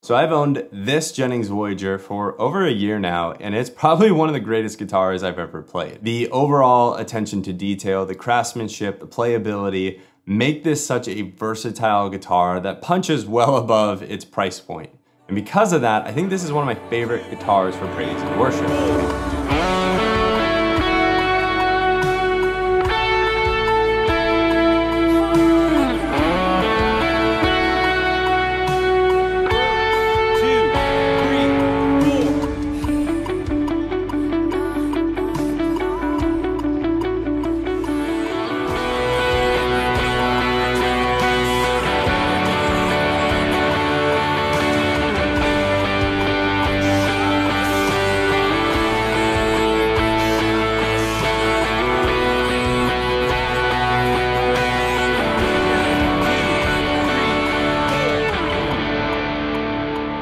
So I've owned this Jennings Voyager for over a year now, and it's probably one of the greatest guitars I've ever played. The overall attention to detail, the craftsmanship, the playability make this such a versatile guitar that punches well above its price point. And because of that, I think this is one of my favorite guitars for praise and worship.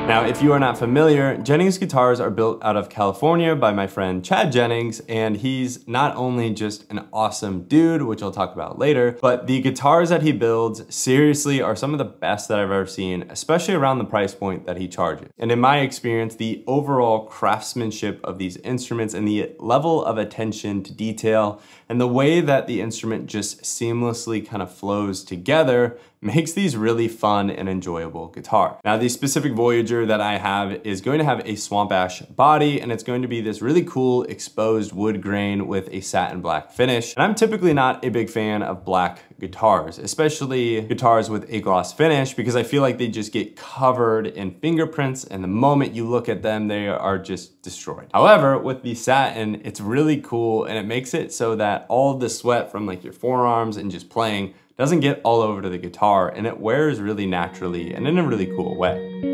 Now, if you are not familiar, Jennings Guitars are built out of California by my friend Chad Jennings, and he's not only just an awesome dude, which I'll talk about later, but the guitars that he builds seriously are some of the best that I've ever seen, especially around the price point that he charges. And in my experience, the overall craftsmanship of these instruments and the level of attention to detail and the way that the instrument just seamlessly kind of flows together makes these really fun and enjoyable guitar. Now, the specific Voyager that I have is going to have a swamp ash body, and it's going to be this really cool exposed wood grain with a satin black finish. And I'm typically not a big fan of black guitars, especially guitars with a gloss finish, because I feel like they just get covered in fingerprints, and the moment you look at them, they are just destroyed. However, with the satin, it's really cool, and it makes it so that all the sweat from like your forearms and just playing doesn't get all over to the guitar, and it wears really naturally and in a really cool way.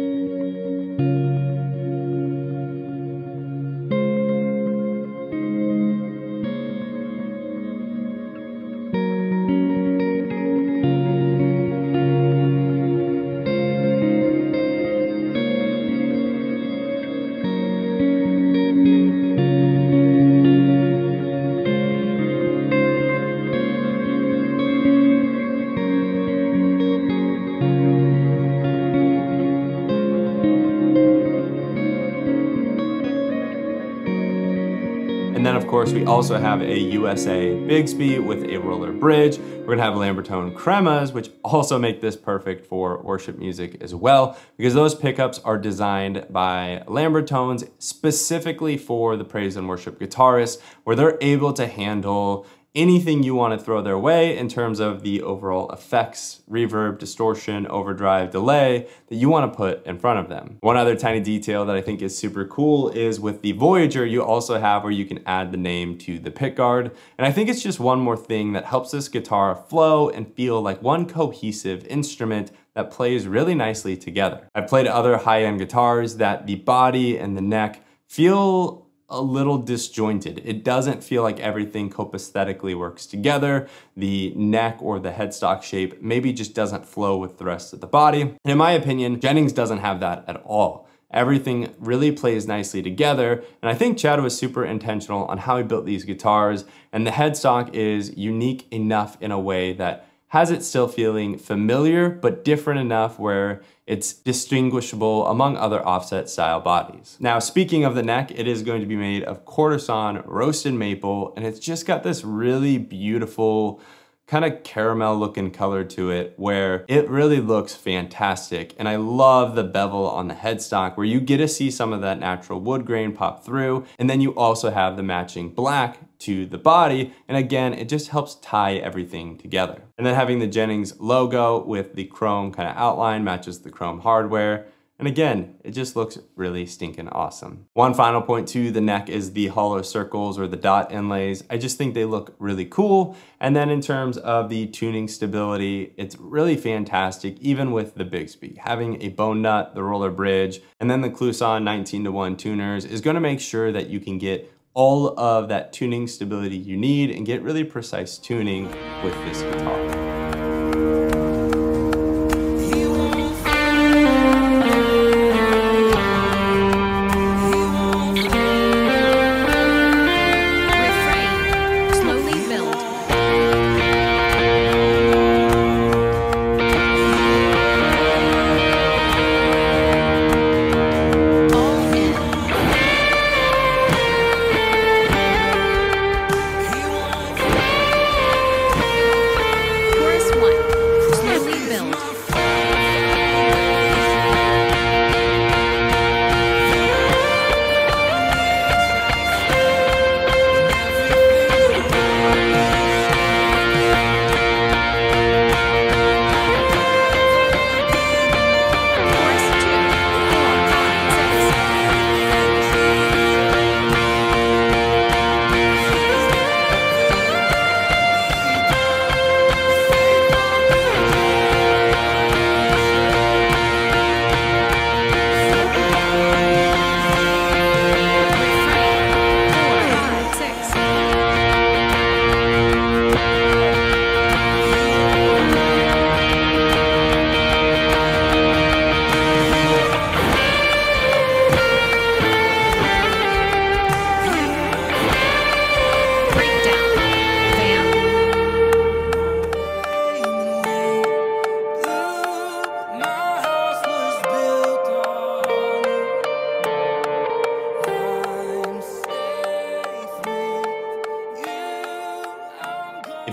And then of course, we also have a USA Bigsby with a roller bridge. We're gonna have Lambertone Cremas, which also make this perfect for worship music as well, because those pickups are designed by Lambertones specifically for the praise and worship guitarists, where they're able to handle anything you want to throw their way in terms of the overall effects, reverb, distortion, overdrive, delay that you want to put in front of them. One other tiny detail that I think is super cool is with the Voyager, you also have where you can add the name to the pickguard. And I think it's just one more thing that helps this guitar flow and feel like one cohesive instrument that plays really nicely together. I've played other high-end guitars that the body and the neck feel a little disjointed. It doesn't feel like everything copaesthetically works together. The neck or the headstock shape maybe just doesn't flow with the rest of the body. And in my opinion, Jennings doesn't have that at all. Everything really plays nicely together. And I think Chad was super intentional on how he built these guitars. And the headstock is unique enough in a way that has it still feeling familiar, but different enough where it's distinguishable among other offset style bodies. Now, speaking of the neck, it is going to be made of quartersawn roasted maple, and it's just got this really beautiful kind of caramel looking color to it where it really looks fantastic. And I love the bevel on the headstock where you get to see some of that natural wood grain pop through. And then you also have the matching black to the body. And again, it just helps tie everything together. And then having the Jennings logo with the chrome kind of outline matches the chrome hardware. And again, it just looks really stinking awesome. One final point to the neck is the hollow circles or the dot inlays. I just think they look really cool. And then in terms of the tuning stability, it's really fantastic, even with the Bigsby. Having a bone nut, the roller bridge, and then the Kluson 19:1 tuners is gonna make sure that you can get all of that tuning stability you need and get really precise tuning with this guitar.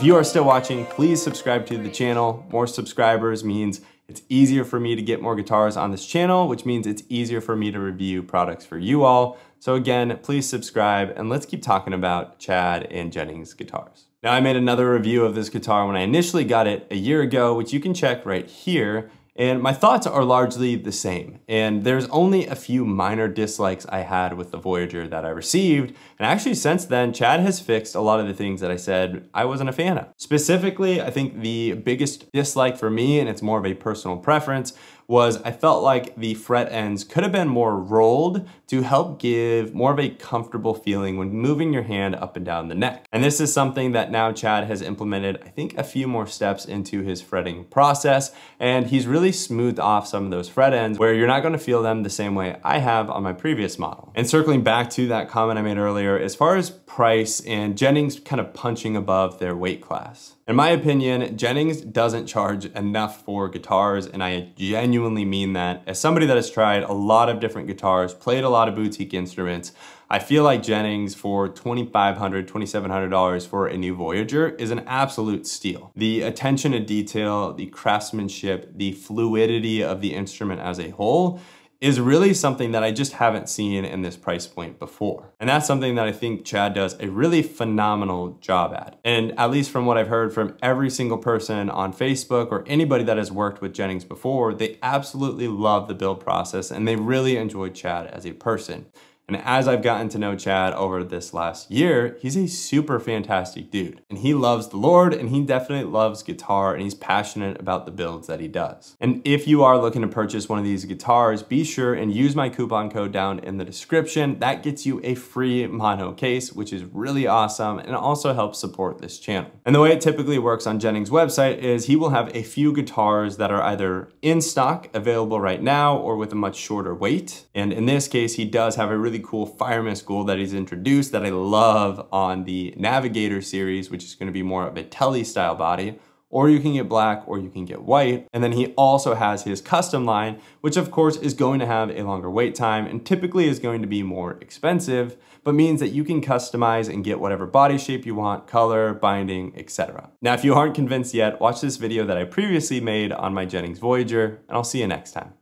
If you are still watching, please subscribe to the channel. More subscribers means it's easier for me to get more guitars on this channel, which means it's easier for me to review products for you all. So again, please subscribe and let's keep talking about Chad and Jennings Guitars. Now, I made another review of this guitar when I initially got it a year ago, which you can check right here. And my thoughts are largely the same. And there's only a few minor dislikes I had with the Voyager that I received. And actually since then, Chad has fixed a lot of the things that I said I wasn't a fan of. Specifically, I think the biggest dislike for me, and it's more of a personal preference, was I felt like the fret ends could have been more rolled to help give more of a comfortable feeling when moving your hand up and down the neck. And this is something that now Chad has implemented, I think, a few more steps into his fretting process, and he's really smoothed off some of those fret ends where you're not gonna feel them the same way I have on my previous model. And circling back to that comment I made earlier, as far as price and Jennings kind of punching above their weight class. In my opinion, Jennings doesn't charge enough for guitars, and I genuinely mean that. As somebody that has tried a lot of different guitars, played a lot of boutique instruments, I feel like Jennings for $2,500, $2,700 for a new Voyager is an absolute steal. The attention to detail, the craftsmanship, the fluidity of the instrument as a whole is really something that I just haven't seen in this price point before. And that's something that I think Chad does a really phenomenal job at. And at least from what I've heard from every single person on Facebook or anybody that has worked with Jennings before, they absolutely love the build process and they really enjoy Chad as a person. And as I've gotten to know Chad over this last year, he's a super fantastic dude. And he loves the Lord and he definitely loves guitar and he's passionate about the builds that he does. And if you are looking to purchase one of these guitars, be sure and use my coupon code down in the description. That gets you a free mono case, which is really awesome and also helps support this channel. And the way it typically works on Jennings' website is he will have a few guitars that are either in stock, available right now, or with a much shorter wait. And in this case, he does have a really cool Fireman School that he's introduced that I love on the Navigator series, which is going to be more of a Telly style body, or you can get black or you can get white. And then he also has his custom line, which of course is going to have a longer wait time and typically is going to be more expensive, but means that you can customize and get whatever body shape you want, color, binding, etc. Now, if you aren't convinced yet, watch this video that I previously made on my Jennings Voyager, and I'll see you next time.